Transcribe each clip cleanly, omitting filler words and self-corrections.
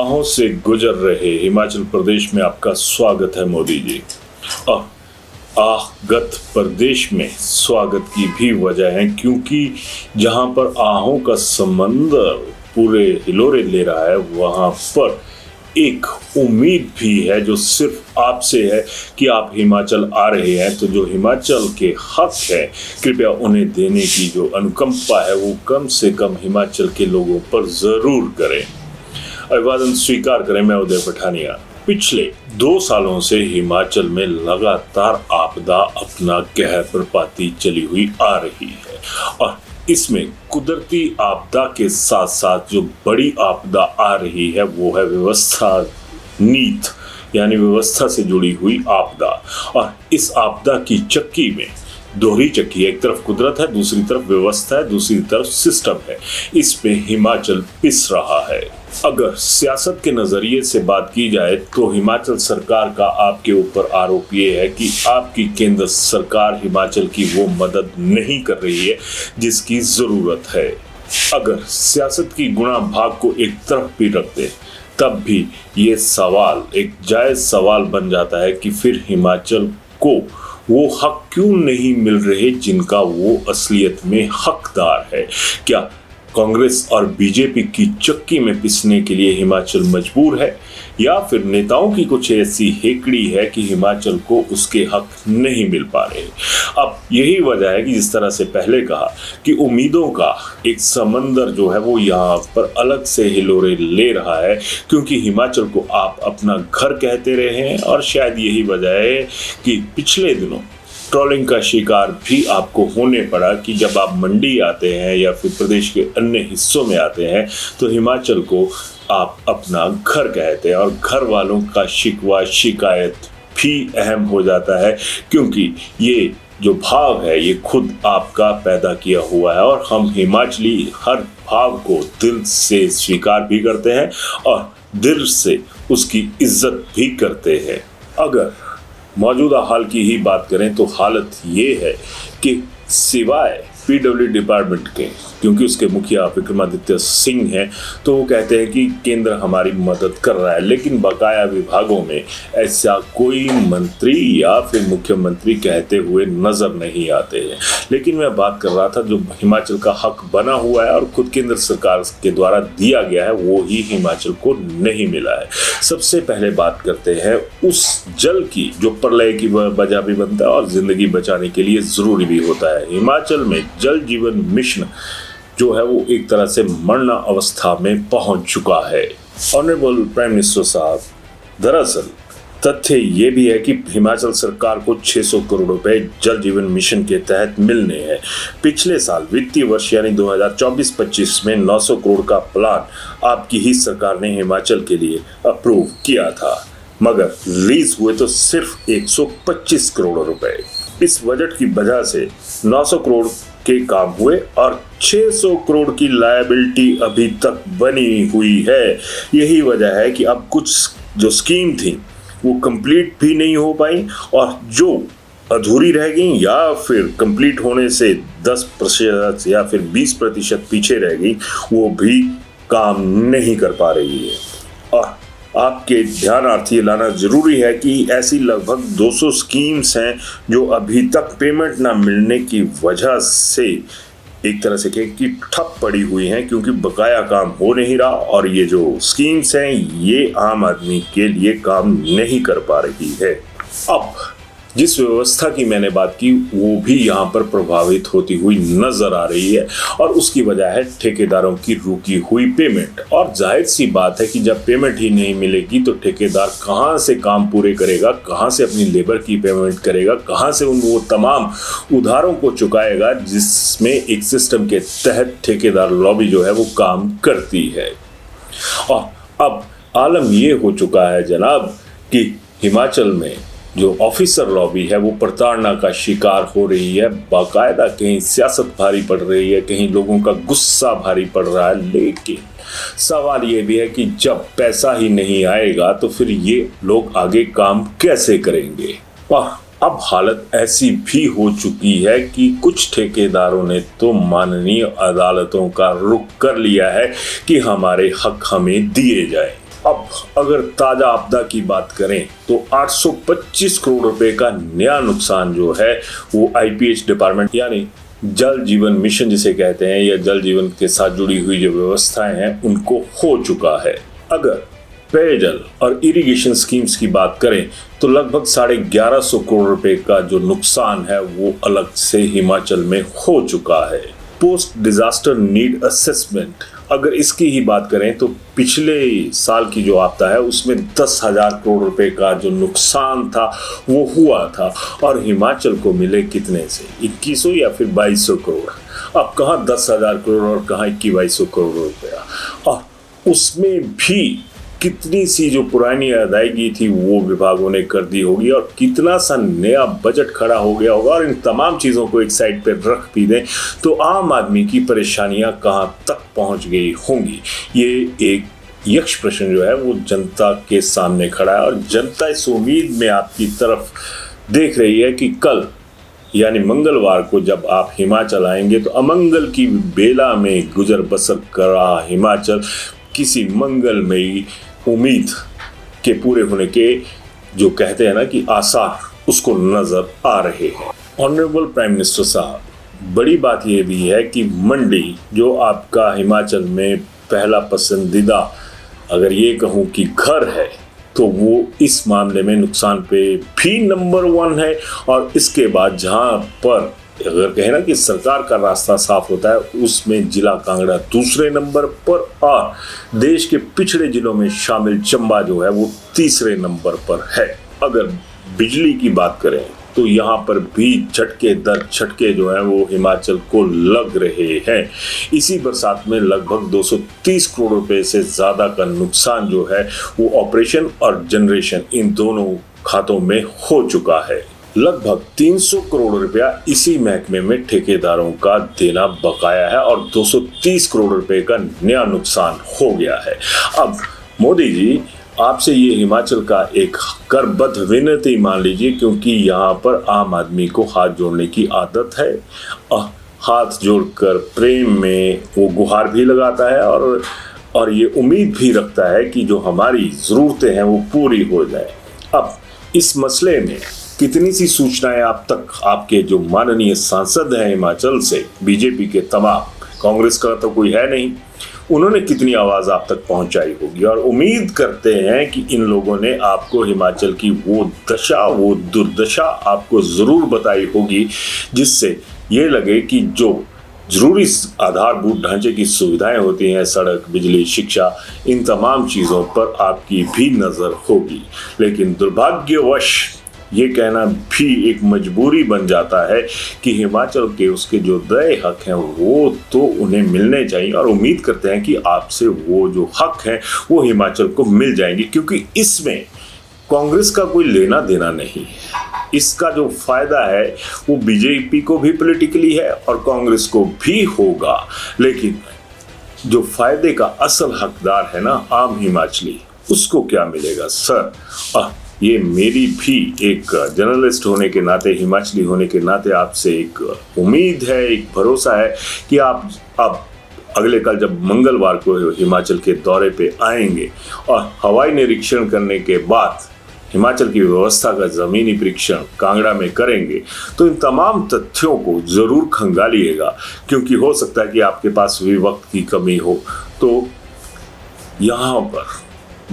राहों से गुजर रहे हिमाचल प्रदेश में आपका स्वागत है मोदी जी। और आहगत प्रदेश में स्वागत की भी वजह है क्योंकि जहां पर आहों का समंदर पूरे हिलोरे ले रहा है वहां पर एक उम्मीद भी है जो सिर्फ आपसे है कि आप हिमाचल आ रहे हैं तो जो हिमाचल के हक है कृपया उन्हें देने की जो अनुकंपा है वो कम से कम हिमाचल के लोगों पर जरूर करें। अभिवादन स्वीकार करें। मैं उदय पठानिया। पिछले 2 सालों से हिमाचल में लगातार आपदा अपना कहर बरपाती चली हुई आ रही है और इसमें कुदरती आपदा के साथ साथ जो बड़ी आपदा आ रही है वो है व्यवस्था नीत यानी व्यवस्था से जुड़ी हुई आपदा। और इस आपदा की चक्की में दोहरी चक्की है, एक तरफ कुदरत है, दूसरी तरफ व्यवस्था है, दूसरी तरफ सिस्टम है। इस पे हिमाचल पिस रहा है। अगर सियासत के नजरिए से बात की जाए तो हिमाचल सरकार का आपके ऊपर आरोप ये है कि आपकी केंद्र सरकार हिमाचल की वो मदद नहीं कर रही है जिसकी जरूरत है। अगर सियासत की गुणा भाग को एक तरफ भी रखते तब भी ये सवाल एक जायज सवाल बन जाता है कि फिर हिमाचल को वो हक क्यों नहीं मिल रहे जिनका वो असलियत में हकदार है। क्या कांग्रेस और बीजेपी की चक्की में पिसने के लिए हिमाचल मजबूर है या फिर नेताओं की कुछ ऐसी हेकड़ी है कि हिमाचल को उसके हक नहीं मिल पा रहे। अब यही वजह है कि जिस तरह से पहले कहा कि उम्मीदों का एक समंदर जो है वो यहाँ पर अलग से हिलोरे ले रहा है क्योंकि हिमाचल को आप अपना घर कहते रहे हैं और शायद यही वजह है कि पिछले दिनों ट्रोलिंग का शिकार भी आपको होने पड़ा कि जब आप मंडी आते हैं या फिर प्रदेश के अन्य हिस्सों में आते हैं तो हिमाचल को आप अपना घर कहते हैं और घर वालों का शिकवा शिकायत भी अहम हो जाता है क्योंकि ये जो भाव है ये खुद आपका पैदा किया हुआ है और हम हिमाचली हर भाव को दिल से स्वीकार भी करते हैं और दिल से उसकी इज्जत भी करते हैं। अगर मौजूदा हाल की ही बात करें तो हालत ये है कि सिवाय पीडब्ल्यू डिपार्टमेंट के क्योंकि उसके मुखिया विक्रमादित्य सिंह हैं तो वो कहते हैं कि केंद्र हमारी मदद कर रहा है, लेकिन बकाया विभागों में ऐसा कोई मंत्री या फिर मुख्यमंत्री कहते हुए नजर नहीं आते हैं। लेकिन मैं बात कर रहा था जो हिमाचल का हक बना हुआ है और खुद केंद्र सरकार के द्वारा दिया गया है वो ही हिमाचल को नहीं मिला है। सबसे पहले बात करते हैं उस जल की जो प्रलय की वजह भी बनता है और जिंदगी बचाने के लिए जरूरी भी होता है। हिमाचल में जल जीवन मिशन जो है वो एक तरह से मरना अवस्था में पहुंच चुका है। ऑनरेबल प्राइम मिनिस्टर साहब, दरअसल तथ्य ये भी है कि हिमाचल सरकार को 600 करोड़ रुपए जल जीवन मिशन के तहत मिलने हैं। पिछले साल वित्तीय वर्ष यानी 2024-25 में 900 करोड़ का प्लान आपकी ही सरकार ने हिमाचल के लिए अप्रूव किया था, मगर रिलीज हुए तो सिर्फ 125 करोड़ रुपए। इस बजट की वजह से 900 करोड़ के काम हुए और 600 करोड़ की लायबिलिटी अभी तक बनी हुई है। यही वजह है कि अब कुछ जो स्कीम थी वो कंप्लीट भी नहीं हो पाई और जो अधूरी रह गई या फिर कंप्लीट होने से 10% या फिर 20% पीछे रह गई वो भी काम नहीं कर पा रही है। और आपके ध्यानार्थ ये लाना जरूरी है कि ऐसी लगभग 200 स्कीम्स हैं जो अभी तक पेमेंट ना मिलने की वजह से एक तरह से कहें कि ठप पड़ी हुई हैं क्योंकि बकाया काम हो नहीं रहा और ये जो स्कीम्स हैं ये आम आदमी के लिए काम नहीं कर पा रही है। अब जिस व्यवस्था की मैंने बात की वो भी यहाँ पर प्रभावित होती हुई नजर आ रही है और उसकी वजह है ठेकेदारों की रुकी हुई पेमेंट। और जाहिर सी बात है कि जब पेमेंट ही नहीं मिलेगी तो ठेकेदार कहाँ से काम पूरे करेगा, कहाँ से अपनी लेबर की पेमेंट करेगा, कहाँ से उन वो तमाम उधारों को चुकाएगा जिसमें एक सिस्टम के तहत ठेकेदार लॉबी जो है वो काम करती है। और अब आलम ये हो चुका है जनाब कि हिमाचल में जो ऑफिसर लॉबी है वो प्रताड़ना का शिकार हो रही है। बाकायदा कहीं सियासत भारी पड़ रही है, कहीं लोगों का गुस्सा भारी पड़ रहा है। लेकिन सवाल ये भी है कि जब पैसा ही नहीं आएगा तो फिर ये लोग आगे काम कैसे करेंगे। और अब हालत ऐसी भी हो चुकी है कि कुछ ठेकेदारों ने तो माननीय अदालतों का रुख कर लिया है कि हमारे हक हमें दिए जाए। अब अगर ताजा आपदा की बात करें तो 825 करोड़ रुपए का नया नुकसान जो है वो आईपीएच डिपार्टमेंट यानी जल जीवन मिशन जिसे कहते हैं या जल जीवन के साथ जुड़ी हुई जो व्यवस्थाएं हैं उनको हो चुका है। अगर पेयजल और इरिगेशन स्कीम्स की बात करें तो लगभग 1150 करोड़ रुपए का जो नुकसान है वो अलग से हिमाचल में हो चुका है। पोस्ट डिजास्टर नीड असेसमेंट अगर इसकी ही बात करें तो पिछले साल की जो आपदा है उसमें 10,000 करोड़ रुपए का जो नुकसान था वो हुआ था और हिमाचल को मिले कितने से 2100 या फिर 2200 करोड़। अब कहाँ 10,000 करोड़ और कहाँ 2100 करोड़ रुपया, और उसमें भी कितनी सी जो पुरानी अदायगी थी वो विभागों ने कर दी होगी और कितना सा नया बजट खड़ा हो गया होगा। और इन तमाम चीज़ों को एक साइड पर रख भी दें तो आम आदमी की परेशानियां कहां तक पहुंच गई होंगी, ये एक यक्ष प्रश्न जो है वो जनता के सामने खड़ा है। और जनता इस उम्मीद में आपकी तरफ देख रही है कि कल यानी मंगलवार को जब आप हिमाचल आएंगे तो अमंगल की बेला में गुजर बसर कर रहा हिमाचल किसी मंगलमयी उम्मीद के पूरे होने के जो कहते हैं ना कि आसार उसको नजर आ रहे हैं। ऑनरेबल प्राइम मिनिस्टर साहब, बड़ी बात यह भी है कि मंडी जो आपका हिमाचल में पहला पसंदीदा अगर ये कहूँ कि घर है तो वो इस मामले में नुकसान पे भी नंबर 1 है। और इसके बाद जहाँ पर अगर कहें ना कि सरकार का रास्ता साफ होता है उसमें जिला कांगड़ा दूसरे नंबर पर और देश के पिछड़े जिलों में शामिल चंबा जो है वो तीसरे नंबर पर है। अगर बिजली की बात करें तो यहाँ पर भी झटके दर झटके जो है वो हिमाचल को लग रहे हैं। इसी बरसात में लगभग 230 करोड़ रुपए से ज़्यादा का नुकसान जो है वो ऑपरेशन और जनरेशन इन दोनों खातों में हो चुका है। लगभग 300 करोड़ रुपया इसी महकमे में ठेकेदारों का देना बकाया है और 230 करोड़ रुपए का नया नुकसान हो गया है। अब मोदी जी आपसे ये हिमाचल का एक करबद्ध विनती मान लीजिए, क्योंकि यहाँ पर आम आदमी को हाथ जोड़ने की आदत है। हाथ जोड़कर प्रेम में वो गुहार भी लगाता है और ये उम्मीद भी रखता है कि जो हमारी ज़रूरतें हैं वो पूरी हो जाए। अब इस मसले में कितनी सी सूचनाएं आप तक आपके जो माननीय सांसद हैं हिमाचल से बीजेपी के तमाम, कांग्रेस का तो कोई है नहीं, उन्होंने कितनी आवाज़ आप तक पहुंचाई होगी। और उम्मीद करते हैं कि इन लोगों ने आपको हिमाचल की वो दशा वो दुर्दशा आपको ज़रूर बताई होगी जिससे ये लगे कि जो ज़रूरी आधारभूत ढांचे की सुविधाएं होती हैं, सड़क, बिजली, शिक्षा, इन तमाम चीज़ों पर आपकी भी नज़र होगी। लेकिन दुर्भाग्यवश ये कहना भी एक मजबूरी बन जाता है कि हिमाचल के उसके जो देय हक हैं वो तो उन्हें मिलने चाहिए और उम्मीद करते हैं कि आपसे वो जो हक हैं वो हिमाचल को मिल जाएंगे, क्योंकि इसमें कांग्रेस का कोई लेना देना नहीं है। इसका जो फायदा है वो बीजेपी को भी पॉलिटिकली है और कांग्रेस को भी होगा, लेकिन जो फायदे का असल हकदार है ना आम हिमाचली, उसको क्या मिलेगा सर? ये मेरी भी एक जर्नलिस्ट होने के नाते, हिमाचली होने के नाते आपसे एक उम्मीद है, एक भरोसा है कि आप अब अगले कल जब मंगलवार को हिमाचल के दौरे पे आएंगे और हवाई निरीक्षण करने के बाद हिमाचल की व्यवस्था का ज़मीनी परीक्षण कांगड़ा में करेंगे तो इन तमाम तथ्यों को ज़रूर खंगालिएगा, क्योंकि हो सकता है कि आपके पास भी वक्त की कमी हो। तो यहाँ पर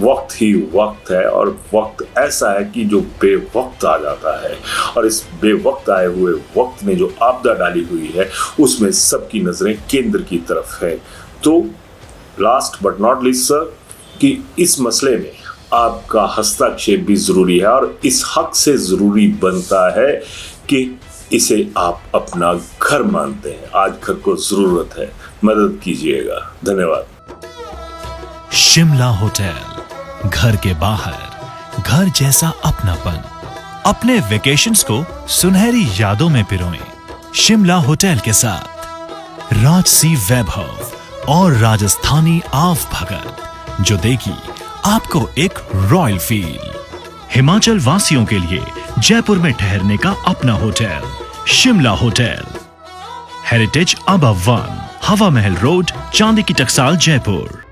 वक्त ही वक्त है और वक्त ऐसा है कि जो बेवक्त आ जाता है और इस बेवक्त आए हुए वक्त ने जो आपदा डाली हुई है उसमें सबकी नज़रें केंद्र की तरफ है। तो last but not least sir, कि इस मसले में आपका हस्तक्षेप भी ज़रूरी है और इस हक से ज़रूरी बनता है कि इसे आप अपना घर मानते हैं। आज घर को ज़रूरत है, मदद कीजिएगा। धन्यवाद। शिमला होटल, घर के बाहर घर जैसा अपनापन। अपने वेकेशंस को सुनहरी यादों में पिरोएं शिमला होटल के साथ। राजसी वैभव और राजस्थानी आव भगत जो देगी आपको एक रॉयल फील। हिमाचल वासियों के लिए जयपुर में ठहरने का अपना hotel Shimla hotel. Heritage above 1, हवा महल रोड, चांदी की टकसाल, जयपुर।